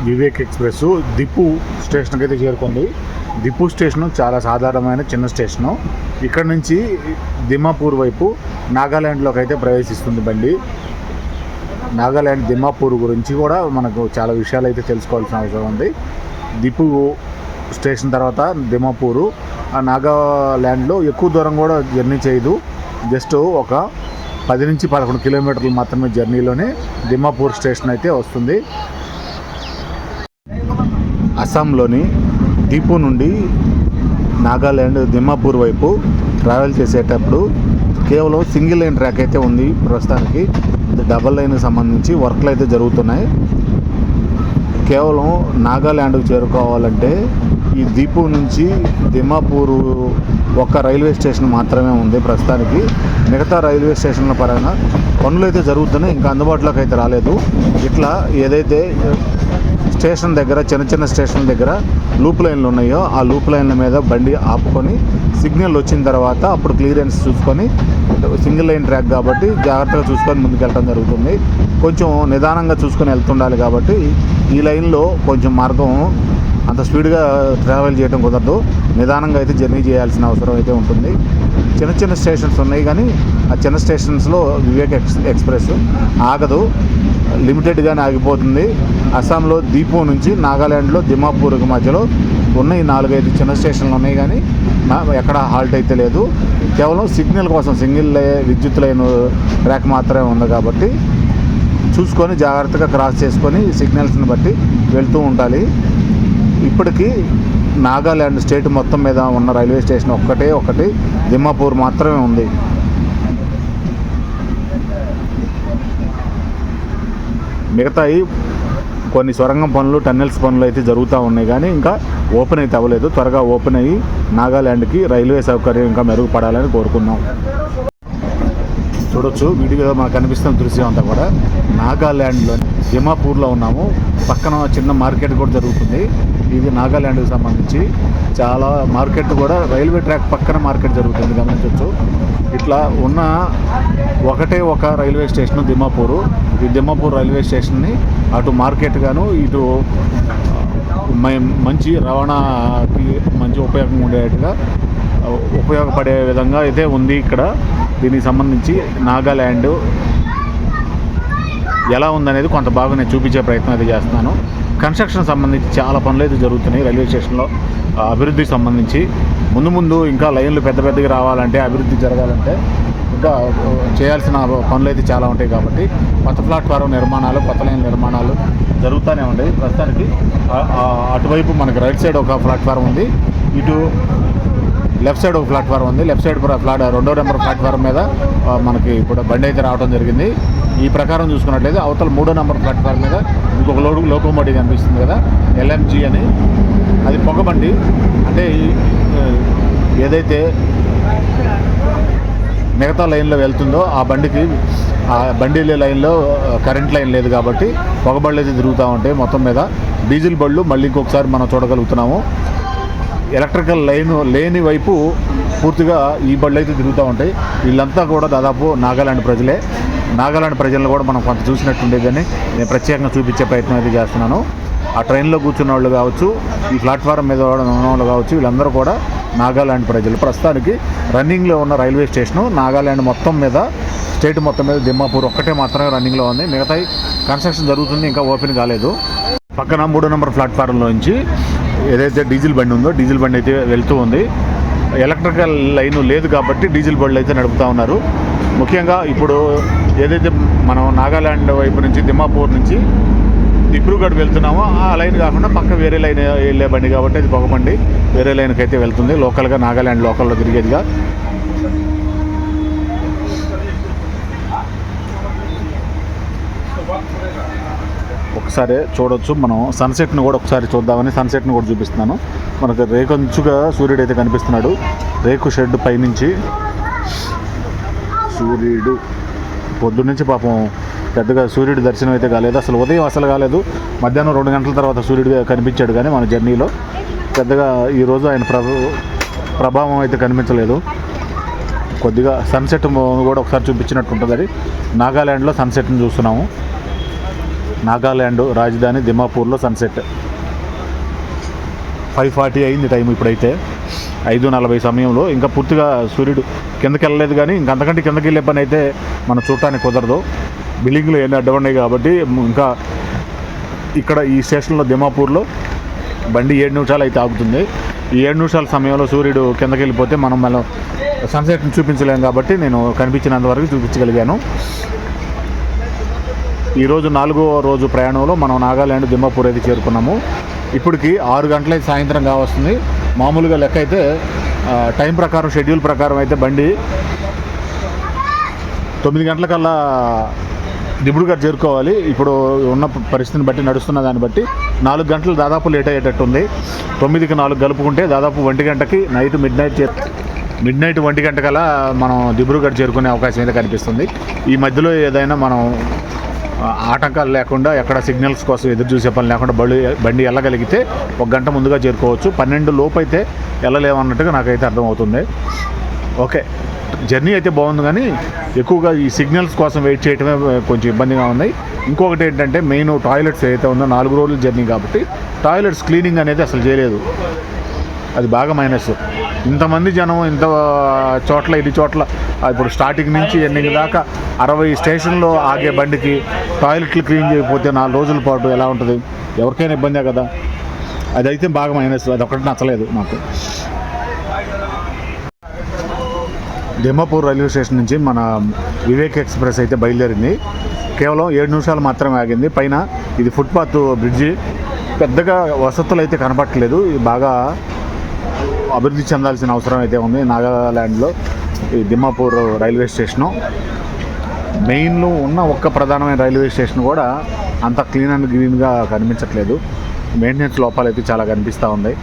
Vivek express దిప్పు స్టేషన్కి అయితే చేరుకుంది. దిప్పు స్టేషను చాలా సాధారణమైన చిన్న స్టేషను. ఇక్కడ నుంచి దిమాపూర్ వైపు నాగాల్యాండ్లోకి అయితే ప్రవేశిస్తుంది బండి. నాగాల్యాండ్ దిమాపూర్ గురించి కూడా మనకు చాలా విషయాలు అయితే తెలుసుకోవాల్సిన అవసరం ఉంది. దిప్పు స్టేషన్ తర్వాత దిమాపూరు, ఆ నాగాల్యాండ్లో ఎక్కువ దూరం కూడా జర్నీ చేయదు. జస్ట్ ఒక 10 నుంచి 11 కిలోమీటర్లు మాత్రమే జర్నీలోనే దిమాపూర్ స్టేషన్ అయితే వస్తుంది. అస్సాంలోని దీపు నుండి నాగాల్యాండ్ దిమాపూర్ వైపు ట్రావెల్ చేసేటప్పుడు కేవలం సింగిల్ లైన్ ట్రాక్ అయితే ఉంది ప్రస్తుతానికి. డబల్ లైన్కి సంబంధించి వర్క్లు అయితే జరుగుతున్నాయి. కేవలం నాగాల్యాండ్కు చేరుకోవాలంటే ఈ దీపు నుంచి దిమాపూరు ఒక్క రైల్వే స్టేషన్ మాత్రమే ఉంది ప్రస్తుతానికి. మిగతా రైల్వే స్టేషన్ల పరంగా పనులు అయితే జరుగుతున్నాయి, ఇంకా అందుబాటులోకి అయితే రాలేదు. ఇట్లా ఏదైతే స్టేషన్ దగ్గర చిన్న చిన్న స్టేషన్ దగ్గర లూప్ లైన్లు ఉన్నాయో ఆ లూప్ లైన్ల మీద బండి ఆపుకొని సిగ్నల్ వచ్చిన తర్వాత అప్పుడు క్లియరెన్స్ చూసుకొని, సింగిల్ లైన్ ట్రాక్ కాబట్టి జాగ్రత్తగా చూసుకొని ముందుకెళ్ళడం జరుగుతుంది. కొంచెం నిదానంగా చూసుకొని వెళ్తుండాలి కాబట్టి ఈ లైన్లో కొంచెం మార్గం అంత స్పీడ్గా ట్రావెల్ చేయడం కుదరదు. నిదానంగా అయితే జర్నీ చేయాల్సిన అవసరం అయితే ఉంటుంది. చిన్న చిన్న స్టేషన్స్ ఉన్నాయి కానీ ఆ చిన్న స్టేషన్స్లో వివేక్ ఎక్స్ప్రెస్ ఆగదు, లిమిటెడ్గానే ఆగిపోతుంది. అస్సాంలో దీపు నుంచి నాగాల్యాండ్లో దిమాపూర్కి మధ్యలో ఉన్న ఈ 4-5 చిన్న స్టేషన్లు ఉన్నాయి కానీ ఎక్కడ హాల్ట్ అయితే లేదు. కేవలం సిగ్నల్ కోసం సింగిల్ విద్యుత్ లైన్ ట్రాక్ మాత్రమే ఉంది కాబట్టి చూసుకొని జాగ్రత్తగా క్రాస్ చేసుకొని సిగ్నల్స్ని బట్టి వెళ్తూ ఉండాలి. ఇప్పటికీ నాగాల్యాండ్ స్టేట్ మొత్తం మీద ఉన్న రైల్వే స్టేషన్ ఒకటి దిమాపూర్ మాత్రమే ఉంది. మిగతాయి కొన్ని సొరంగం పనులు, టన్నెల్స్ పనులు అయితే జరుగుతూ ఉన్నాయి కానీ ఇంకా ఓపెన్ అయితే అవ్వలేదు. త్వరగా ఓపెన్ అయ్యి నాగాల్యాండ్కి రైల్వే సౌకర్యం ఇంకా మెరుగుపడాలని కోరుకున్నాం. చూడొచ్చు వీడియోలో మనకు కనిపిస్తున్న దృశ్యం అంతా కూడా నాగాల్యాండ్లో దిమాపూర్లో ఉన్నాము. పక్కన చిన్న మార్కెట్ కూడా జరుగుతుంది. ఇది నాగాల్యాండ్కి సంబంధించి చాలా మార్కెట్ కూడా రైల్వే ట్రాక్ పక్కన మార్కెట్ జరుగుతుంది, గమనించవచ్చు. ఇట్లా ఉన్న ఒకటే ఒక రైల్వే స్టేషన్ దిమాపూరు. ఈ దిమాపూర్ రైల్వే స్టేషన్ని అటు మార్కెట్ గాను ఇటు మంచి రవాణాకి మంచి ఉపయోగం ఉండేట్టుగా ఉపయోగపడే విధంగా అయితే ఉంది ఇక్కడ. దీనికి సంబంధించి నాగాల్యాండ్ ఎలా ఉందనేది కొంత బాగా నేను చూపించే ప్రయత్నం అయితే చేస్తున్నాను. కన్స్ట్రక్షన్ సంబంధించి చాలా పనులు అయితే జరుగుతున్నాయి రైల్వే స్టేషన్లో. అభివృద్ధికి సంబంధించి ముందు ఇంకా లైన్లు పెద్దగా రావాలంటే, అభివృద్ధి జరగాలంటే ఇంకా చేయాల్సిన పనులు అయితే చాలా ఉంటాయి కాబట్టి కొత్త ప్లాట్ఫారం నిర్మాణాలు, కొత్త లైన్ నిర్మాణాలు జరుగుతూనే ఉంటాయి. ప్రస్తుతానికి అటువైపు మనకి రైట్ సైడ్ ఒక ప్లాట్ఫారం ఉంది, ఇటు లెఫ్ట్ సైడ్ ఒక ప్లాట్ఫారం ఉంది. లెఫ్ట్ సైడ్ 2వ నెంబర్ ప్లాట్ఫారం మీద మనకి ఇప్పుడు బండి అయితే రావడం జరిగింది. ఈ ప్రకారం చూసుకున్నట్లయితే అవతల 3వ నెంబర్ ప్లాట్ఫారం మీద ఇంకొక లోకోమోటివ్ కనిపిస్తుంది కదా, LMG అని. అది పొగబండి. అంటే ఏదైతే మిగతా లైన్లో వెళ్తుందో ఆ బండి లైన్లో కరెంట్ లైన్ లేదు కాబట్టి పొగబళ్ళు అయితే తిరుగుతూ ఉంటాయి. మొత్తం మీద డీజిల్ బళ్ళు మళ్ళీ ఇంకొకసారి మనం చూడగలుగుతున్నాము. ఎలక్ట్రికల్ లైన్ లేని వైపు పూర్తిగా ఈ బళ్ళు అయితే తిరుగుతూ ఉంటాయి. వీళ్ళంతా కూడా దాదాపు నాగాల్యాండ్ ప్రజలే. నాగాల్యాండ్ ప్రజలను కూడా మనం కొంత చూసినట్టుండేదని నేను ప్రత్యేకంగా చూపించే ప్రయత్నం అయితే చేస్తున్నాను. ఆ ట్రైన్లో కూర్చున్న వాళ్ళు కావచ్చు, ఈ ప్లాట్ఫారం మీద ఉన్న వాళ్ళు కావచ్చు, వీళ్ళందరూ కూడా నాగాల్యాండ్ ప్రజలు. ప్రస్తుతానికి రన్నింగ్లో ఉన్న రైల్వే స్టేషను నాగాల్యాండ్ మొత్తం మీద, స్టేట్ మొత్తం మీద దిమాపూర్ ఒక్కటే మాత్రమే రన్నింగ్లో ఉంది. మిగతాయి కన్స్ట్రక్షన్ జరుగుతుంది, ఇంకా ఓపెన్ కాలేదు. పక్కన 3వ నెంబర్ ప్లాట్ఫారంలో నుంచి ఏదైతే డీజిల్ బండి ఉందో డీజిల్ బండి అయితే వెళ్తూ ఉంది. ఎలక్ట్రికల్ లైను లేదు కాబట్టి డీజిల్ బండ్లు అయితే నడుపుతూ ఉన్నారు. ముఖ్యంగా ఇప్పుడు ఏదైతే మనం నాగాల్యాండ్ వైపు నుంచి దిమాపూర్ నుంచి దిబ్రూగఢ్ వెళ్తున్నామో ఆ లైన్ కాకుండా పక్క వేరే లైన్ వెళ్ళే బండి కాబట్టి అది పొగబండి వేరే లైన్కి అయితే వెళ్తుంది. లోకల్గా నాగాల్యాండ్ లోకల్లో తిరిగేదిగా. ఒకసారి చూడొచ్చు మనం సన్సెట్ను కూడా ఒకసారి చూద్దామని సన్సెట్ను కూడా చూపిస్తున్నాను. మనకు రేకంచుగా సూర్యుడు అయితే కనిపిస్తున్నాడు. రేకు షెడ్ పైనుంచి సూర్యుడు పొద్దున్నుంచి పాపం పెద్దగా సూర్యుడి దర్శనం అయితే కాలేదు. అసలు ఉదయం అసలు కాలేదు. మధ్యాహ్నం 2 గంటల తర్వాత సూర్యుడు కనిపించాడు కానీ మన జర్నీలో పెద్దగా ఈరోజు ఆయన ప్రభావం అయితే కనిపించలేదు. కొద్దిగా సన్సెట్ కూడా ఒకసారి చూపించినట్టు ఉంటుంది. అది నాగాల్యాండ్లో సన్సెట్ని చూస్తున్నాము. నాగాల్యాండ్ రాజధాని దిమాపూర్లో సన్సెట్. 5:40 అయింది టైం ఇప్పుడైతే. 5:40 సమయంలో ఇంకా పూర్తిగా సూర్యుడు కిందకి వెళ్ళలేదు, కానీ ఇంకంతకంటే కిందకి వెళ్ళే పని అయితే మనం చూడటానికి కుదరదు. బిల్డింగ్లు ఎన్ని అడ్డమన్నాయి కాబట్టి. ఇంకా ఇక్కడ ఈ స్టేషన్లో దిమాపూర్లో బండి 7 నిమిషాలు అయితే ఆగుతుంది. ఈ 7 నిమిషాల సమయంలో సూర్యుడు కిందకి వెళ్ళిపోతే మనం మళ్ళీ సన్సెట్ని చూపించలేము కాబట్టి నేను కనిపించినంత వరకు చూపించగలిగాను. ఈరోజు 4వ రోజు ప్రయాణంలో మనం నాగాల్యాండ్ దిమాపూర్ అయితే చేరుకున్నాము. ఇప్పటికి 6 గంటలైతే సాయంత్రం కావస్తుంది. మామూలుగా లెక్క అయితే టైం ప్రకారం, షెడ్యూల్ ప్రకారం అయితే బండి 9 గంటలకల్లా దిబ్రూగఢ్ చేరుకోవాలి. ఇప్పుడు ఉన్న పరిస్థితిని బట్టి, నడుస్తున్న దాన్ని బట్టి 4 గంటలు దాదాపు లేట్ అయ్యేటట్టు ఉంది. 9కి 4 కలుపుకుంటే దాదాపు 1 గంటకి మిడ్ నైట్ 1 గంటకల్లా మనం దిబ్రూగఢ్ చేరుకునే అవకాశం అయితే కనిపిస్తుంది. ఈ మధ్యలో ఏదైనా మనం ఆటంకాలు లేకుండా, ఎక్కడ సిగ్నల్స్ కోసం ఎదురు చూసే పని లేకుండా బండి వెళ్ళగలిగితే 1 గంట ముందుగా చేరుకోవచ్చు. 12 లోపు అయితే వెళ్ళలేమన్నట్టుగా నాకైతే అర్థమవుతుంది. ఓకే, జర్నీ అయితే బాగుంది, కానీ ఎక్కువగా ఈ సిగ్నల్స్ కోసం వెయిట్ చేయడమే కొంచెం ఇబ్బందిగా ఉంది. ఇంకొకటి ఏంటంటే మెయిన్ టాయిలెట్స్ ఏదైతే ఉందో, 4 రోజుల జర్నీ కాబట్టి టాయిలెట్స్ క్లీనింగ్ అనేది అసలు చేయలేదు. అది బాగా మైనస్. ఇంతమంది జనం, ఇంత చోట్ల, ఇది చోట్ల, ఇప్పుడు స్టార్టింగ్ నుంచి ఎండింగ్ దాకా 60 స్టేషన్లో ఆగే బండికి టాయిలెట్లు క్లీన్ చేయకపోతే 4 రోజుల పాటు ఎలా ఉంటుంది? ఎవరికైనా ఇబ్బందే కదా. అదైతే బాగా మైనస్. అదొకటి నచ్చలేదు నాకు. దిమాపూర్ రైల్వే స్టేషన్ నుంచి మన వివేక్ ఎక్స్ప్రెస్ అయితే బయలుదేరింది. కేవలం 7 నిమిషాలు మాత్రమే ఆగింది. పైన ఇది ఫుట్పాత్ బ్రిడ్జి, పెద్దగా వసతులు అయితే కనపట్టలేదు. బాగా అభివృద్ధి చెందాల్సిన అవసరం అయితే ఉంది నాగాల్యాండ్లో ఈ దిమాపూర్ రైల్వే స్టేషను. మెయిన్లో ఉన్న ఒక్క ప్రధానమైన రైల్వే స్టేషన్ కూడా అంత క్లీన్ అండ్ గ్రీన్గా కనిపించట్లేదు. మెయింటెనెన్స్ లోపాలు అయితే చాలా కనిపిస్తూ ఉంది.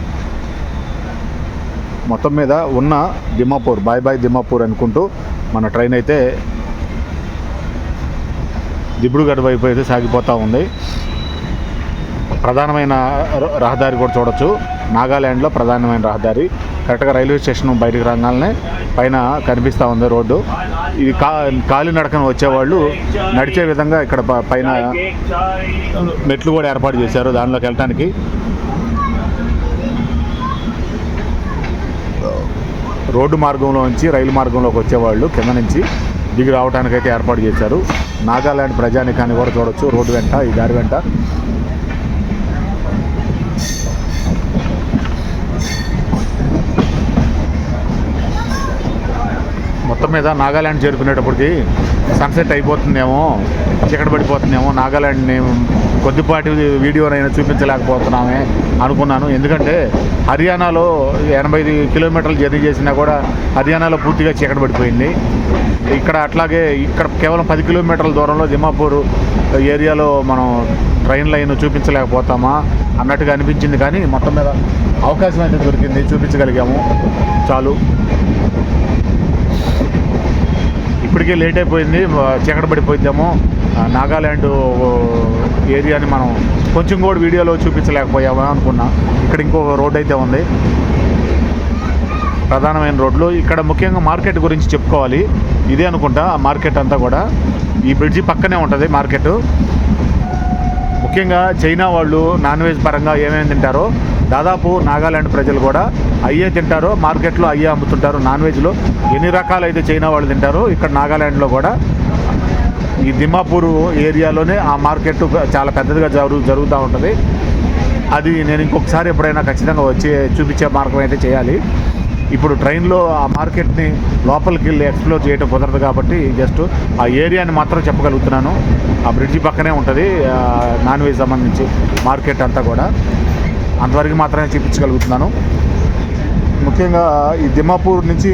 మొత్తం మీద ఉన్న దిమాపూర్, బాయ్ దిమాపూర్ అనుకుంటూ మన ట్రైన్ అయితే దిబ్రూగఢ్ వైపు అయితే సాగిపోతూ ఉంది. ప్రధానమైన రహదారి కూడా చూడొచ్చు. నాగాల్యాండ్లో ప్రధానమైన రహదారి కరెక్ట్గా రైల్వే స్టేషన్ బయటకు రాగానే పైన కనిపిస్తూ ఉంది రోడ్డు. ఇది కాలినడకన వచ్చేవాళ్ళు నడిచే విధంగా ఇక్కడ పైన మెట్లు కూడా ఏర్పాటు చేశారు దానిలోకి వెళ్ళటానికి. రోడ్డు మార్గంలో నుంచి రైలు మార్గంలోకి వచ్చేవాళ్ళు కింద నుంచి దిగి రావడానికి అయితే ఏర్పాటు చేశారు. నాగాల్యాండ్ ప్రజానికాన్ని కూడా చూడొచ్చు రోడ్డు వెంట, ఈ దారి వెంట. మొత్తం మీద నాగాల్యాండ్ చేరుకునేటప్పటికి సన్సెట్ అయిపోతుందేమో, చీకటి పడిపోతుందేమో, నాగాల్యాండ్ని కొద్దిపాటి వీడియోనైనా చూపించలేకపోతున్నామే అనుకున్నాను. ఎందుకంటే హర్యానాలో 80 కిలోమీటర్లు జర్నీ చేసినా కూడా హర్యానాలో పూర్తిగా చీకటి పడిపోయింది. ఇక్కడ అట్లాగే ఇక్కడ కేవలం 10 కిలోమీటర్ల దూరంలో దిమాపూర్ ఏరియాలో మనం ట్రైన్ లైన్ చూపించలేకపోతామా అన్నట్టుగా అనిపించింది. కానీ మొత్తం మీద అవకాశం అయితే దొరికింది, చూపించగలిగాము, చాలు. ఇప్పటికే లేట్ అయిపోయింది, చీకటి పడిపోయిందేమో. నాగాల్యాండ్ ఏరియాని మనం కొంచెం కూడా వీడియోలో చూపించలేకపోయామా అనుకున్నా. ఇక్కడ ఇంకో రోడ్ అయితే ఉంది, ప్రధానమైన రోడ్లు. ఇక్కడ ముఖ్యంగా మార్కెట్ గురించి చెప్పుకోవాలి. ఇదే అనుకుంటా ఆ మార్కెట్ అంతా కూడా. ఈ బ్రిడ్జి పక్కనే ఉంటుంది మార్కెట్. ముఖ్యంగా చైనా వాళ్ళు నాన్ వెజ్ పరంగా ఏమేమి తింటారో దాదాపు నాగాల్యాండ్ ప్రజలు కూడా అయ్యే తింటారో, మార్కెట్లో అయ్యే అమ్ముతుంటారు. నాన్ వెజ్లో ఎన్ని రకాలైతే చైనా వాళ్ళు తింటారో ఇక్కడ నాగాల్యాండ్లో కూడా ఈ దిమాపూర్ ఏరియాలోనే ఆ మార్కెట్ చాలా పెద్దదిగా జరుగుతూ ఉంటుంది. అది నేను ఇంకొకసారి ఎప్పుడైనా ఖచ్చితంగా వచ్చి చూపించే మార్గం అయితే చేయాలి. ఇప్పుడు ట్రైన్లో ఆ మార్కెట్ని లోపలికి వెళ్ళి ఎక్స్ప్లోర్ చేయడం కుదరదు కాబట్టి జస్ట్ ఆ ఏరియాని మాత్రం చెప్పగలుగుతున్నాను. ఆ బ్రిడ్జి పక్కనే ఉంటుంది నాన్ వెజ్ సంబంధించి మార్కెట్ అంతా కూడా, అంతవరకు మాత్రమే చూపించగలుగుతున్నాను. ముఖ్యంగా ఈ దిమాపూర్ నుంచి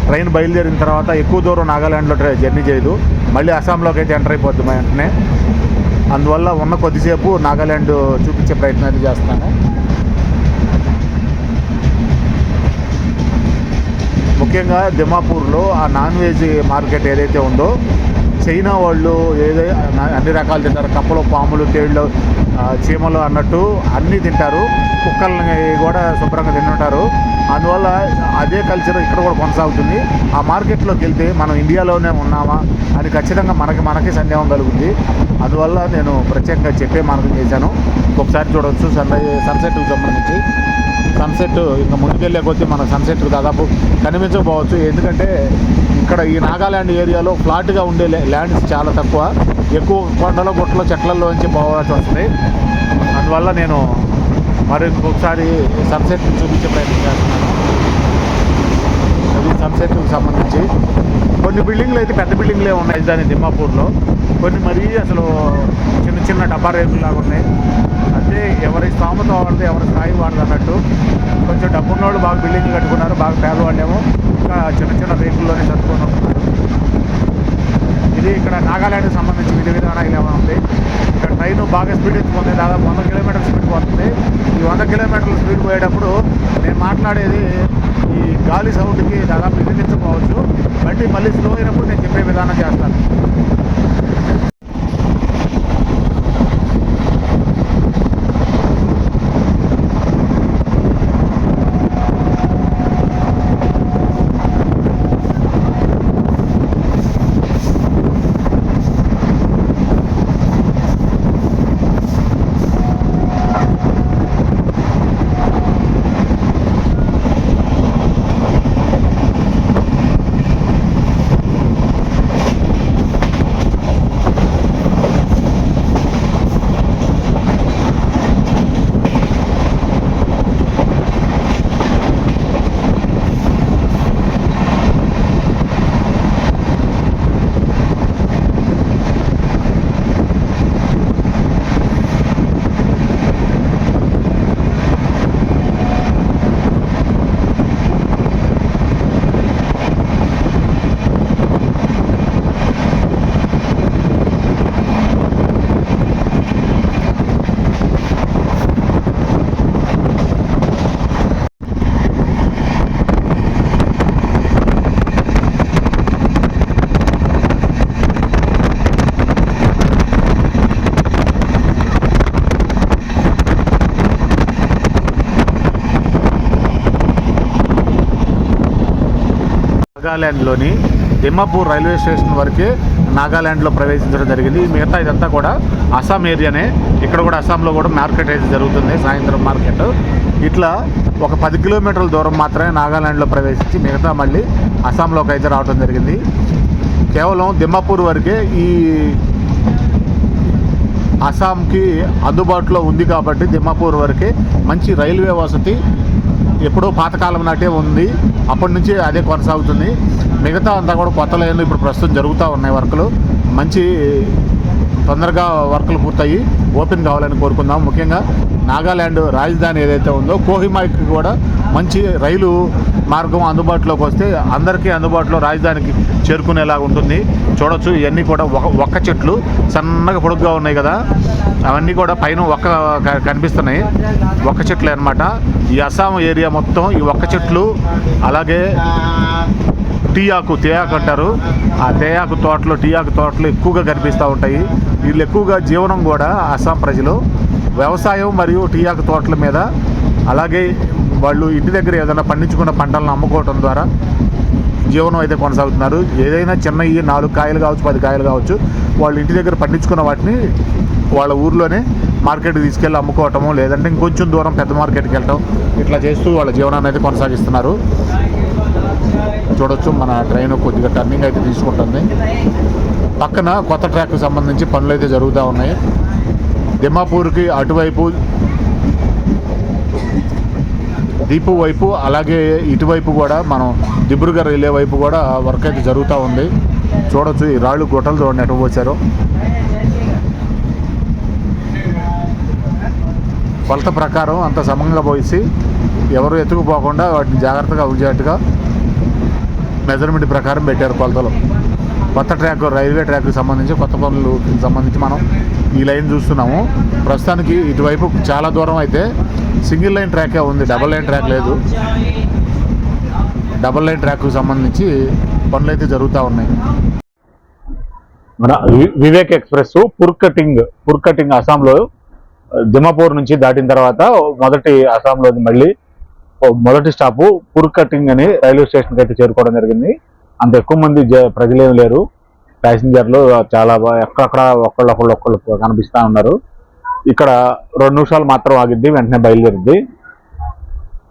ట్రైన్ బయలుదేరిన తర్వాత ఎక్కువ దూరం నాగాల్యాండ్లో జర్నీ చేయదు, మళ్ళీ అస్సాంలోకి అయితే ఎంటర్ అయిపోద్ది వెంటనే. అందువల్ల ఉన్న కొద్దిసేపు నాగాల్యాండ్ చూపించే ప్రయత్నం అయితే చేస్తున్నాను. ముఖ్యంగా దిమాపూర్లో ఆ నాన్ వెజ్ మార్కెట్ ఏదైతే ఉందో చైనా వాళ్ళు అన్ని రకాలు తింటారు. కప్పలు, పాములు, తేళ్ళు, చీమలు అన్నట్టు అన్నీ తింటారు. కుక్కల్ని కూడా శుభ్రంగా తింటుంటారు. అందువల్ల అదే కల్చర్ ఇక్కడ కూడా కొనసాగుతుంది. ఆ మార్కెట్లోకి వెళ్తే మనం ఇండియాలోనే ఉన్నామా అని ఖచ్చితంగా మనకి సందేహం కలుగుతుంది. అందువల్ల నేను ప్రత్యేకంగా చెప్పే మార్గం చేశాను. ఒకసారి చూడవచ్చు సన్సెట్కి సంబంధించి. సన్సెట్ ఇంకా ముందుకెళ్ళే కొద్దీ మన సన్సెట్ దాదాపు కనిపించకపోవచ్చు. ఎందుకంటే ఇక్కడ ఈ నాగాల్యాండ్ ఏరియాలో ఫ్లాట్గా ఉండే ల్యాండ్స్ చాలా తక్కువ. ఎక్కువ కొండల గుట్టల చెట్లలోంచి పోవాల్సి వస్తుంది. అందువల్ల నేను మరి ఇంకొకసారి సన్సెట్ చూపించే ప్రయత్నం చేస్తున్నాను. అది సన్సెట్కి సంబంధించి కొన్ని బిల్డింగ్లు అయితే పెద్ద బిల్డింగ్లే ఉన్నాయి దాని దిమ్మాపూర్లో. కొన్ని మరీ అసలు చిన్న చిన్న డబ్బా రేకులు లాగా ఉన్నాయి. అంటే ఎవరి స్థామత వాడితే ఎవరి స్థాయి వాడదు అన్నట్టు. కొంచెం డబ్బున్నోళ్ళు బాగా బిల్డింగ్లు కట్టుకున్నారు, బాగా పేదవాళ్ళేమో ఇంకా చిన్న చిన్న రేకుల్లోనే చదువుకొని ఉంటున్నారు. ఇది ఇక్కడ నాగాల్యాండ్కి సంబంధించి విధి విధానం ఇలా ఉంది. ఇక్కడ ట్రైన్ బాగా స్పీడ్ ఎత్తుకుంది. దాదాపు 100 కిలోమీటర్ల స్పీడ్ పోతుంది. ఈ 100 కిలోమీటర్ల స్పీడ్ పోయేటప్పుడు నేను మాట్లాడేది ఈ గాలి సౌండ్కి దాదాపు వినిపించకపోవచ్చు. బట్టి మళ్ళీ స్లో అయినప్పుడు నేను చెప్పే విధానం చేస్తాను. నాగాల్యాండ్లోని దిమ్మాపూర్ రైల్వే స్టేషన్ వరకే నాగాల్యాండ్లో ప్రవేశించడం జరిగింది. మిగతా ఇదంతా కూడా అస్సాం ఏరియానే. ఇక్కడ కూడా అస్సాంలో కూడా మార్కెట్ అయితే జరుగుతుంది, సాయంత్రం మార్కెట్. ఇట్లా ఒక 10 కిలోమీటర్ల దూరం మాత్రమే నాగాల్యాండ్లో ప్రవేశించి మిగతా మళ్ళీ అస్సాంలోకి అయితే రావడం జరిగింది. కేవలం దిమ్మాపూర్ వరకే ఈ అస్సాంకి అందుబాటులో ఉంది కాబట్టి దిమ్మాపూర్ వరకే మంచి రైల్వే వసతి ఎప్పుడో పాతకాలం నాటే ఉంది. అప్పటి నుంచి అదే కొనసాగుతుంది. మిగతా అంతా కూడా కొత్త లైన్లు ఇప్పుడు ప్రస్తుతం జరుగుతూ ఉన్నాయి. వర్కులు మంచి తొందరగా వర్కులు పూర్తయి ఓపెన్ కావాలని కోరుకుందాం. ముఖ్యంగా నాగాల్యాండ్ రాజధాని ఏదైతే ఉందో కోహిమాకి కూడా మంచి రైలు మార్గం అందుబాటులోకి వస్తే అందరికీ అందుబాటులో రాజధానికి చేరుకునేలాగా ఉంటుంది. చూడొచ్చు ఇవన్నీ కూడా ఒక్క చెట్లు సన్నగా పొడుగ్గా ఉన్నాయి కదా, అవన్నీ కూడా పైన కనిపిస్తున్నాయి. ఒక్క చెట్లు అన్నమాట. ఈ అస్సాం ఏరియా మొత్తం ఈ ఒక్క చెట్లు. అలాగే తేయాకు అంటారు. ఆ తేయాకు తోటలు ఎక్కువగా కనిపిస్తూ ఉంటాయి. వీళ్ళు ఎక్కువగా జీవనం కూడా అస్సాం ప్రజలు వ్యవసాయం మరియు టీయాకు తోటల మీద, అలాగే వాళ్ళు ఇంటి దగ్గర ఏదైనా పండించుకున్న పంటలను అమ్ముకోవడం ద్వారా జీవనం అయితే కొనసాగుతున్నారు. ఏదైనా చిన్న 4 కాయలు కావచ్చు, 10 కాయలు కావచ్చు, వాళ్ళు ఇంటి దగ్గర పండించుకున్న వాటిని వాళ్ళ ఊర్లోనే మార్కెట్కి తీసుకెళ్ళి అమ్ముకోవటము, లేదంటే ఇంకొంచెం దూరం పెద్ద మార్కెట్కి వెళ్ళటం, ఇట్లా చేస్తూ వాళ్ళ జీవనాన్ని అయితే కొనసాగిస్తున్నారు. చూడొచ్చు మన ట్రైన్ కొద్దిగా టర్నింగ్ అయితే తీసుకుంటుంది. పక్కన కొత్త ట్రాక్కి సంబంధించి పనులు అయితే జరుగుతూ ఉన్నాయి. దిమ్మాపూర్కి అటువైపు దీపు వైపు, అలాగే ఇటువైపు కూడా మనం దిబ్రూగఢ్ వెళ్ళే వైపు కూడా వర్క్ అయితే జరుగుతూ ఉంది. చూడొచ్చు ఈ రాళ్ళు గుట్టలు చూడండి ఎటు పోసారో. కొలత ప్రకారం అంత సమంగా పోసి ఎవరు ఎత్తుకుపోకుండా వాటిని జాగ్రత్తగా ఉంచేట్టుగా మెజర్మెంట్ ప్రకారం పెట్టారు కొలతలు. కొత్త ట్రాక్, రైల్వే ట్రాక్కి సంబంధించి కొత్త పనులకి సంబంధించి మనం ఈ లైన్ చూస్తున్నాము. ప్రస్తుతానికి ఇటువైపు చాలా దూరం అయితే సింగిల్ లైన్ ట్రాకే ఉంది, డబల్ లైన్ ట్రాక్ లేదు. డబల్ లైన్ ట్రాక్కి సంబంధించి పనులు అయితే జరుగుతూ ఉన్నాయి. మన వివేక్ ఎక్స్ప్రెస్ పుర్కటింగ్ అస్సాంలో దిమాపూర్ నుంచి దాటిన తర్వాత మొదటి అస్సాంలో మళ్ళీ మొదటి స్టాపు పుర్కటింగ్ అని రైల్వే స్టేషన్కి అయితే చేరుకోవడం జరిగింది. అంత ఎక్కువ మంది ప్రజలేమి లేరు, ప్యాసింజర్లు చాలా ఎక్కడక్కడ ఒకళ్ళు కనిపిస్తూ ఉన్నారు. ఇక్కడ 2 నిమిషాలు మాత్రం ఆగిద్ది, వెంటనే బయలుదేరింది.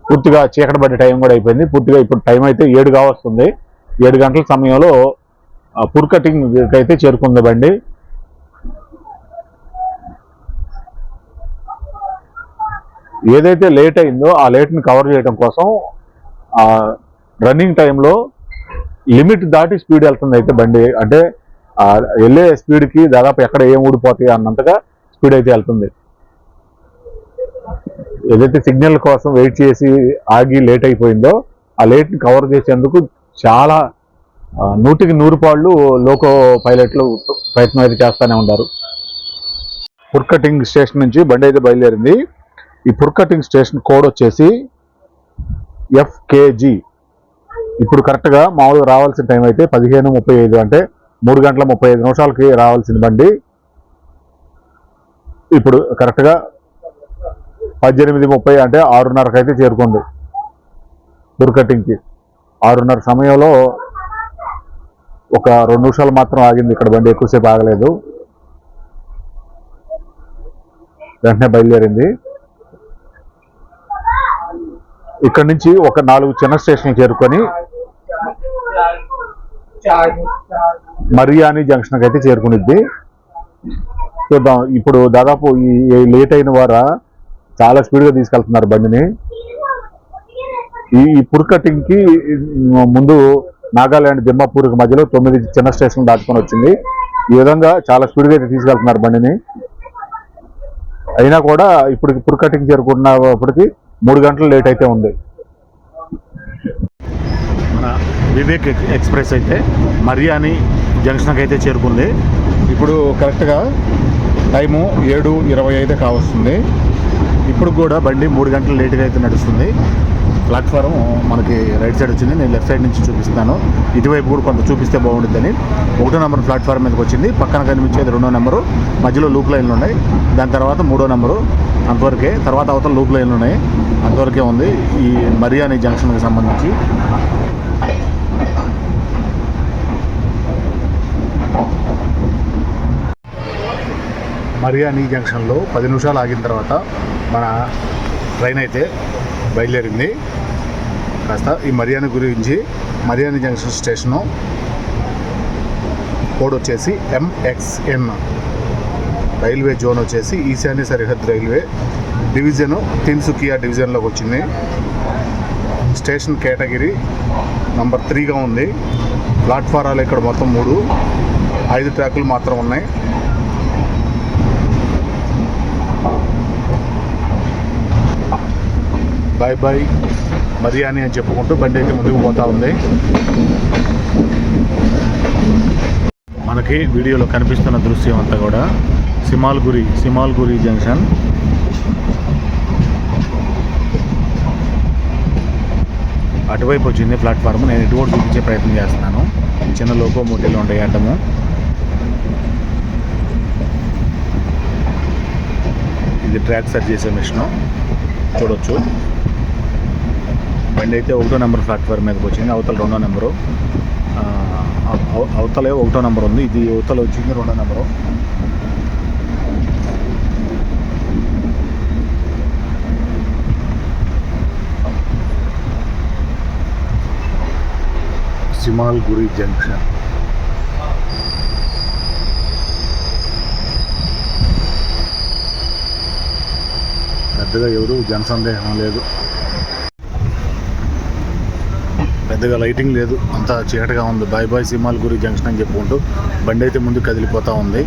పూర్తిగా చీకటి పడే టైం కూడా అయిపోయింది. పూర్తిగా ఇప్పుడు టైం అయితే 7 కావస్తుంది. 7 గంటల సమయంలో పుర్కటింగ్ అయితే చేరుకుంది బండి. ఏదైతే లేట్ అయిందో ఆ లేట్ని కవర్ చేయడం కోసం రన్నింగ్ టైంలో లిమిట్ దాటి స్పీడ్ వెళ్తుంది అయితే బండి. అంటే వెళ్ళే స్పీడ్కి దాదాపు ఎక్కడ ఏం ఊడిపోతాయి అన్నంతగా స్పీడ్ అయితే వెళ్తుంది. ఏదైతే సిగ్నల్ కోసం వెయిట్ చేసి ఆగి లేట్ అయిపోయిందో ఆ లేట్ని కవర్ చేసేందుకు చాలా 100కి 100 పాళ్ళు లోకో పైలట్లు ప్రయత్నం అయితే చేస్తూనే ఉన్నారు. పుర్కటింగ్ స్టేషన్ నుంచి బండి అయితే బయలుదేరింది. ఈ పుర్కటింగ్ స్టేషన్ కోడ్ వచ్చేసి FKG. ఇప్పుడు కరెక్ట్గా మామూలుగా రావాల్సిన టైం అయితే 15:35, అంటే 3 గంటల 35 నిమిషాలకి రావాల్సిన బండి ఇప్పుడు కరెక్ట్గా 18:30, అంటే 6:30కి అయితే చేరుకుంది పుర్కటింగ్కి. 6:30 సమయంలో ఒక 2 నిమిషాలు మాత్రం ఆగింది ఇక్కడ బండి, ఎక్కువసేపు ఆగలేదు, వెంటనే బయలుదేరింది. ఇక్కడ నుంచి ఒక 4 చిన్న స్టేషన్లు చేరుకొని మరియాని జంక్షన్కి అయితే చేరుకునిద్ది. చూద్దాం, ఇప్పుడు దాదాపు ఈ లేట్ అయిన వారా చాలా స్పీడ్గా తీసుకెళ్తున్నారు బండిని. ఈ పుర్కటింగ్కి ముందు నాగాల్యాండ్ దిమాపూర్కి మధ్యలో 9 చిన్న స్టేషన్లు దాటుకొని వచ్చింది. ఈ విధంగా చాలా స్పీడ్గా అయితే తీసుకెళ్తున్నారు బండిని. అయినా కూడా ఇప్పుడు పుర్కటింగ్ చేరుకున్నప్పటికీ 3 గంటలు లేట్ అయితే ఉంది. మన వివేక్ ఎక్స్ప్రెస్ అయితే మరియాని జంక్షన్కి అయితే చేరుకుంది. ఇప్పుడు కరెక్ట్గా టైము 7:25 కావస్తుంది. ఇప్పుడు కూడా బండి 3 గంటలు లేట్గా అయితే నడుస్తుంది. ప్లాట్ఫారం మనకి రైట్ సైడ్ వచ్చింది, నేను లెఫ్ట్ సైడ్ నుంచి చూపిస్తాను. ఇటువైపు కూడా కొంత చూపిస్తే బాగుంటుందని 1వ నెంబర్ ప్లాట్ఫారం మీదకి వచ్చింది. పక్కన కనిపించేది 2వ నెంబరు, మధ్యలో లూప్ లైన్లు ఉన్నాయి. దాని తర్వాత 3వ నెంబరు, అంతవరకే. తర్వాత అవతల లూప్ లైన్లు ఉన్నాయి, అంతవరకే ఉంది ఈ మరియాని జంక్షన్కి సంబంధించి. మరియాని జంక్షన్లో 10 నిమిషాలు ఆగిన తర్వాత మన ట్రైన్ అయితే బయలుదేరింది. కాస్త ఈ మరియాని గురించి, మరియాని జంక్షన్ స్టేషను కోడ్ వచ్చేసి MXN. రైల్వే జోన్ వచ్చేసి ఈశాన్య సరిహద్దు రైల్వే డివిజను తిన్సుకియా డివిజన్లోకి వచ్చింది. స్టేషన్ కేటగిరీ నంబర్ 3గా ఉంది. ప్లాట్ఫారాలు ఇక్కడ మొత్తం 3, 5 ట్రాకులు మాత్రం ఉన్నాయి. బాయ్ బాయ్ మరియాని అని చెప్పుకుంటూ బండి అయితే ముందుకు పోతూ ఉంది. మనకి వీడియోలో కనిపిస్తున్న దృశ్యం అంతా కూడా సిమాల్గురి జంక్షన్. అటువైపు వచ్చింది ప్లాట్ఫామ్. నేను ఇటు కూడా చూపించే ప్రయత్నం చేస్తున్నాను. చిన్న లోకోమోటివ్లు ఉంటాయి అడ్డము. ఇది ట్రాక్ సెట్ చేసే మిషను చూడొచ్చు. బండి అయితే 1వ నెంబర్ ప్లాట్ఫామ్ మీదకి వచ్చింది. అవతల 2వ నెంబరు, అవతలే 1వ నెంబర్ ఉంది. ఇది అవతల వచ్చింది 2వ నెంబరు. సిమాల్గురి జంక్షన్. పెద్దగా ఎవరు జనసందేహం లేదు, పెద్దగా లైటింగ్ లేదు, అంతా చీకటిగా ఉంది. బాయ్ బాయ్ సిమాల్గురి జంక్షన్ అని చెప్పుకుంటూ బండి అయితే ముందు కదిలిపోతూ ఉంది.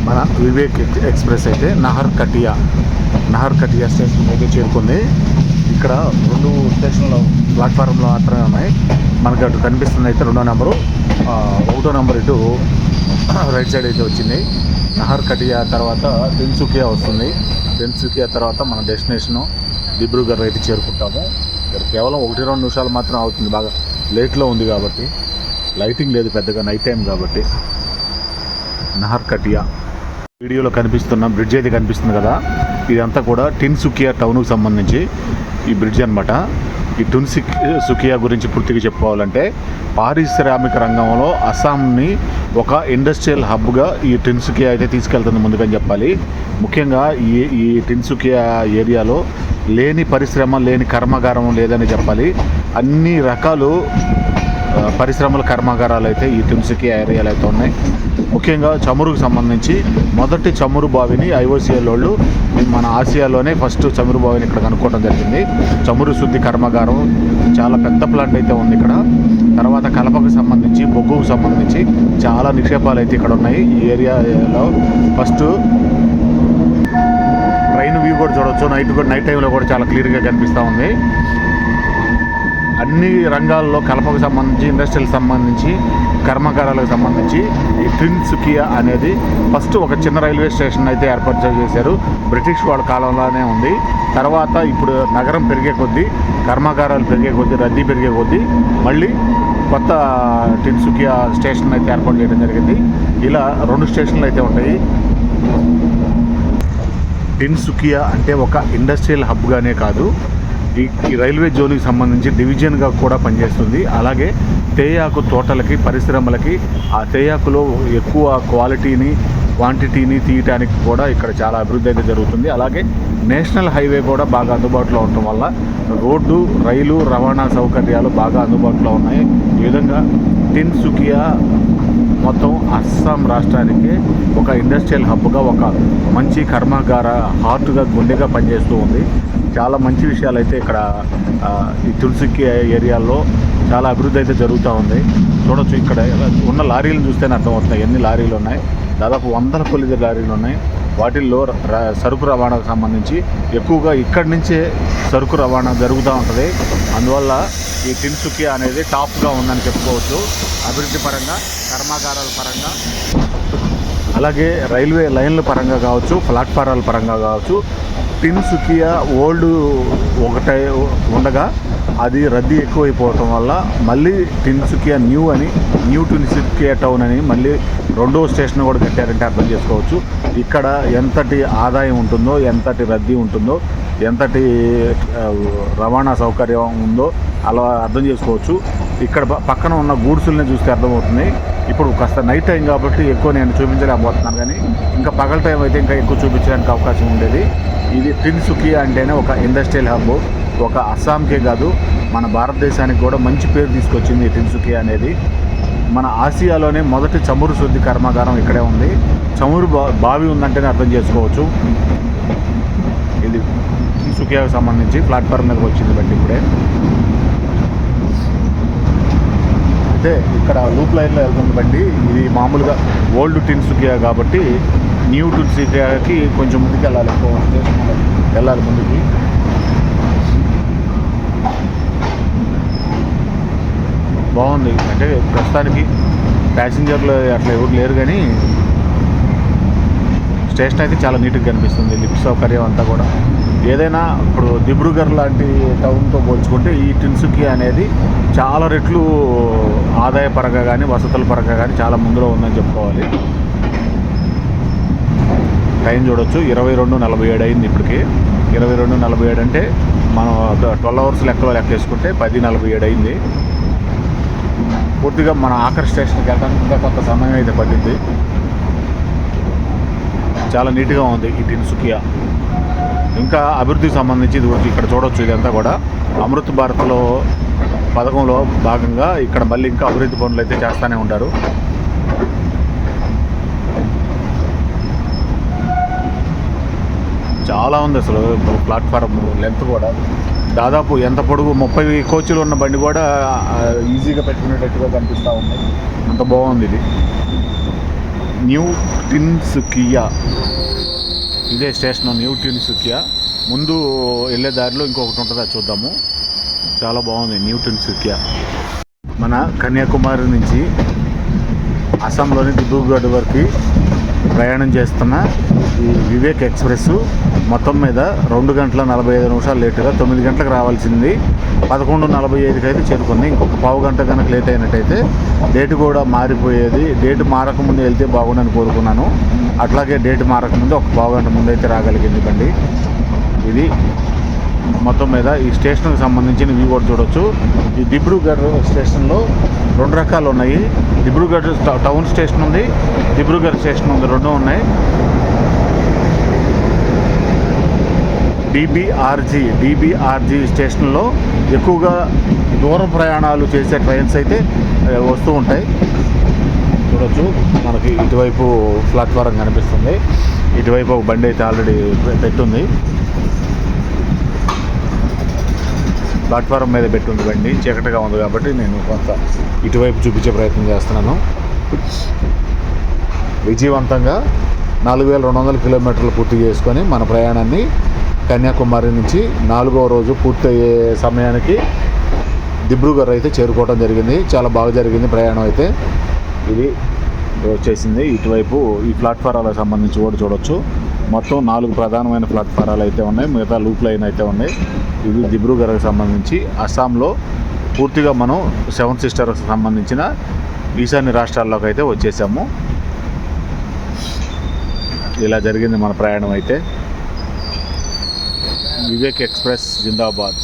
మన వివేక్ ఎక్స్ప్రెస్ అయితే నహర్ కటియా స్టేషన్ అయితే చేరుకుంది. ఇక్కడ 2 స్టేషన్లు ప్లాట్ఫారంలో మాత్రమే ఉన్నాయి. మనకి అటు కనిపిస్తుంది అయితే 2వ నెంబరు, 1వ నెంబర్ ఇటు రైట్ సైడ్ అయితే వచ్చింది. నహర్ కటియా తర్వాత తిన్సుకియా వస్తుంది. తిన్సుకియా తర్వాత మన డెస్టినేషను దిబ్రూగఢ్ అయితే చేరుకుంటాము. ఇక్కడ కేవలం 1-2 నిమిషాలు మాత్రం అవుతుంది, బాగా లేట్లో ఉంది కాబట్టి. లైటింగ్ లేదు పెద్దగా, నైట్ టైం కాబట్టి. నహర్ కటియా వీడియోలో కనిపిస్తున్న బ్రిడ్జ్ అయితే కనిపిస్తుంది కదా, ఇదంతా కూడా టిన్సుకియా టౌన్కు సంబంధించి ఈ బ్రిడ్జ్ అనమాట. ఈ టిన్సుకియా గురించి పూర్తిగా చెప్పుకోవాలంటే పారిశ్రామిక రంగంలో అస్సాంని ఒక ఇండస్ట్రియల్ హబ్గా ఈ టిన్సుకియా అయితే తీసుకెళ్తుంది ముందుకని చెప్పాలి. ముఖ్యంగా ఈ టిన్సుకియా ఏరియాలో లేని పరిశ్రమ, లేని కర్మాగారం లేదని చెప్పాలి. అన్ని రకాలు పరిశ్రమల కర్మాగారాలు అయితే ఈ టిన్సుకియా ఏరియాలో అయితే ఉన్నాయి. ముఖ్యంగా చమురుకు సంబంధించి మొదటి చమురు బావిని IOCL వాళ్ళు మన ఆసియాలోనే ఫస్ట్ చమురు బావిని ఇక్కడ కనుక్కోవడం జరిగింది. చమురు శుద్ధి కర్మాగారం చాలా పెద్ద ప్లాంట్ అయితే ఉంది ఇక్కడ. తర్వాత కలపకు సంబంధించి, బొగ్గుకు సంబంధించి చాలా నిక్షేపాలు అయితే ఇక్కడ ఉన్నాయి ఈ ఏరియాలో. ఫస్ట్ ట్రైన్ వ్యూ కూడా చూడవచ్చు, నైట్ టైంలో కూడా చాలా క్లియర్గా కనిపిస్తూ ఉంది. అన్ని రంగాల్లో కలపకు సంబంధించి, ఇండస్ట్రియల్ సంబంధించి, కర్మాగారాలకు సంబంధించి ఈ టిన్సుకియా అనేది ఫస్ట్ ఒక చిన్న రైల్వే స్టేషన్ అయితే ఏర్పాటు చేశారు. బ్రిటిష్ వాళ్ళ కాలంలోనే ఉంది. తర్వాత ఇప్పుడు నగరం పెరిగే కొద్దీ, కర్మాగారాలు పెరిగే కొద్దీ, రద్దీ పెరిగే కొద్దీ మళ్ళీ కొత్త టిన్సుకియా స్టేషన్ అయితే ఏర్పాటు చేయడం జరిగింది. ఇలా 2 స్టేషన్లు అయితే ఉంటాయి. టిన్సుకియా అంటే ఒక ఇండస్ట్రియల్ హబ్గానే కాదు, ఈ రైల్వే జోన్కి సంబంధించి డివిజన్గా కూడా పనిచేస్తుంది. అలాగే తేయాకు తోటలకి, పరిశ్రమలకి ఆ తేయాకులో ఎక్కువ క్వాంటిటీని తీయటానికి కూడా ఇక్కడ చాలా అభివృద్ధి అయితే జరుగుతుంది. అలాగే నేషనల్ హైవే కూడా బాగా అందుబాటులో ఉండటం వల్ల రోడ్డు, రైలు రవాణా సౌకర్యాలు బాగా అందుబాటులో ఉన్నాయి. ఈ విధంగా టిన్సుకియా మొత్తం అస్సాం రాష్ట్రానికి ఒక ఇండస్ట్రియల్ హబ్గా, ఒక మంచి కర్మాగార హార్ట్గా, గుండెగా పనిచేస్తూ ఉంది. చాలా మంచి విషయాలు అయితే ఇక్కడ ఈ టిన్సుకియా ఏరియాలో చాలా అభివృద్ధి అయితే జరుగుతూ ఉంది. చూడొచ్చు, ఇక్కడ ఉన్న లారీలను చూస్తేనే అర్థమవుతున్నాయి ఎన్ని లారీలు ఉన్నాయి. దాదాపు 100 కొద్ది లారీలు ఉన్నాయి. వాటిల్లో సరుకు రవాణాకు సంబంధించి ఎక్కువగా ఇక్కడి నుంచే సరుకు రవాణా జరుగుతూ ఉంటుంది. అందువల్ల ఈ టిన్సుకియా అనేది టాప్గా ఉందని చెప్పుకోవచ్చు, అభివృద్ధి పరంగా, కర్మాగారాల పరంగా, అలాగే రైల్వే లైన్ల పరంగా కావచ్చు, ప్లాట్ఫారాల పరంగా కావచ్చు. టిన్సుకియా ఓల్డ్ ఒకటే ఉండగా అది రద్దీ ఎక్కువైపోవటం వల్ల మళ్ళీ టిన్సుకియా న్యూ టిన్సుకియా టౌన్ అని మళ్ళీ 2వ స్టేషన్ కూడా కట్టారంటే అర్థం చేసుకోవచ్చు. ఇక్కడ ఎంతటి ఆదాయం ఉంటుందో, ఎంతటి రద్దీ ఉంటుందో, ఎంతటి రవాణా సౌకర్యం ఉందో అలా అర్థం చేసుకోవచ్చు. ఇక్కడ పక్కన ఉన్న గూడ్సుల్ని చూస్తే అర్థమవుతుంది. ఇప్పుడు కాస్త నైట్ టైం కాబట్టి ఎక్కువ నేను చూపించలేకపోతున్నాను, కానీ ఇంకా పగల టైం అయితే ఇంకా ఎక్కువ చూపించడానికి అవకాశం ఉండేది. ఇది టిన్సుకియా అంటేనే ఒక ఇండస్ట్రియల్ హబ్. ఒక అస్సాంకే కాదు, మన భారతదేశానికి కూడా మంచి పేరు తీసుకొచ్చింది ఈ టిన్సుకియా అనేది. మన ఆసియాలోనే మొదటి చమురు శుద్ధి కర్మాగారం ఇక్కడే ఉంది. చమురు బావి ఉందంటేనే అర్థం చేసుకోవచ్చు. ఇది టిన్సుకియాకు సంబంధించి ప్లాట్ఫామ్ మీదకి వచ్చింది బండి ఇప్పుడే. అయితే ఇక్కడ లూప్ లైన్లో వెళ్తుంది బండి. ఇది మామూలుగా ఓల్డ్ టిన్సుకియా కాబట్టి న్యూ టిన్సుకియాకి కొంచెం ముందుకు వెళ్ళాలి, వెళ్ళాలి ముందుకి. బాగుంది, అంటే ప్రస్తుతానికి ప్యాసింజర్లు అట్లా ఎవరు లేరు, కానీ స్టేషన్ అయితే చాలా నీట్గా కనిపిస్తుంది. లిఫ్ట్ సౌకర్యం అంతా కూడా. ఏదైనా ఇప్పుడు దిబ్రూగఢ్ లాంటి టౌన్తో పోల్చుకుంటే ఈ టిన్సుకియా అనేది చాలా రెట్లు ఆదాయ పరంగా కానీ, వసతుల పరంగా కానీ చాలా ముందులో ఉందని చెప్పుకోవాలి. టైం చూడొచ్చు, 22:47 అయింది ఇప్పటికి. 22:47 అంటే మనం 12 అవర్స్ లెక్కలో లెక్కేసుకుంటే 10:47 అయింది. పూర్తిగా మన ఆఖరి స్టేషన్కి వెళ్ళడానికి ఇంకా కొంత సమయం అయితే పట్టింది. చాలా నీట్గా ఉంది ఈ టిన్సుకియా. ఇంకా అభివృద్ధికి సంబంధించి ఇక్కడ చూడవచ్చు, ఇదంతా కూడా అమృత్ భారత్లో పథకంలో భాగంగా ఇక్కడ మళ్ళీ ఇంకా అభివృద్ధి పనులు అయితే చేస్తూనే ఉంటారు. చాలా ఉంది అసలు ప్లాట్ఫారం లెంత్ కూడా. దాదాపు ఎంత పొడుగు 30 కోచ్లు ఉన్న బండి కూడా ఈజీగా పెట్టుకునేటట్టుగా కనిపిస్తూ ఉంది. అంత బాగుంది ఇది. న్యూ టిన్సుకియా, ఇదే స్టేషన్ న్యూ టిన్సుకియా. ముందు వెళ్ళే దారిలో ఇంకొకటి ఉంటుంది, అది చూద్దాము. చాలా బాగుంది న్యూ టిన్సుకియా. మన కన్యాకుమారి నుంచి అస్సాంలోని దిబ్రూగఢ్ వరకు ప్రయాణం చేస్తున్న ఈ వివేక్ ఎక్స్ప్రెస్ మొత్తం మీద 2 గంటల 45 నిమిషాలు లేటుగా 9 గంటలకు రావాల్సింది 11:45కి అయితే చేరుకుంది. ఇంకొక పావు గంట కనుక లేట్ అయినట్టయితే డేట్ కూడా మారిపోయేది. డేట్ మారకముందు వెళ్తే బాగుండని కోరుకున్నాను. అట్లాగే డేట్ మారకముందు ఒక పావు గంట ముందు అయితే రాగలిగింది బండి. ఇది మొత్తం మీద ఈ స్టేషన్కి సంబంధించిన వ్యూ కూడా చూడొచ్చు. ఈ దిబ్రూగఢ్ స్టేషన్లో 2 రకాలు ఉన్నాయి. దిబ్రూగఢ్ టౌన్ స్టేషన్ ఉంది, దిబ్రూగఢ్ స్టేషన్ ఉంది, 2 ఉన్నాయి. డిబిఆర్జీ స్టేషన్లో ఎక్కువగా దూర ప్రయాణాలు చేసే ట్రైన్స్ అయితే వస్తూ ఉంటాయి. చూడొచ్చు, మనకి ఇటువైపు ప్లాట్ఫారం కనిపిస్తుంది. ఇటువైపు ఒక బండి అయితే ఆల్రెడీ పెట్టుంది. ప్లాట్ఫారం మీద పెట్టుంది బండి. చీకటిగా ఉంది కాబట్టి నేను కొంత ఇటువైపు చూపించే ప్రయత్నం చేస్తున్నాను. విజయవంతంగా 4200 కిలోమీటర్లు పూర్తి చేసుకొని మన ప్రయాణాన్ని కన్యాకుమారి నుంచి 4వ రోజు పూర్తయ్యే సమయానికి దిబ్రూగఢ్ అయితే చేరుకోవడం జరిగింది. చాలా బాగా జరిగింది ప్రయాణం అయితే. ఇది వచ్చేసింది. ఇటువైపు ఈ ప్లాట్ఫారాలకు సంబంధించి కూడా చూడొచ్చు. మొత్తం 4 ప్రధానమైన ప్లాట్ఫారాలు అయితే ఉన్నాయి. మిగతా లూప్ లైన్ అయితే ఉన్నాయి. ఇది దిబ్రూగఢ్కి సంబంధించి. అస్సాంలో పూర్తిగా మనం 7 సిస్టర్స్కి సంబంధించిన ఈశాన్య రాష్ట్రాల్లోకి అయితే వచ్చేసాము. ఇలా జరిగింది మన ప్రయాణం అయితే. వివేక్ ఎక్స్ప్రెస్ జిందాబాద్.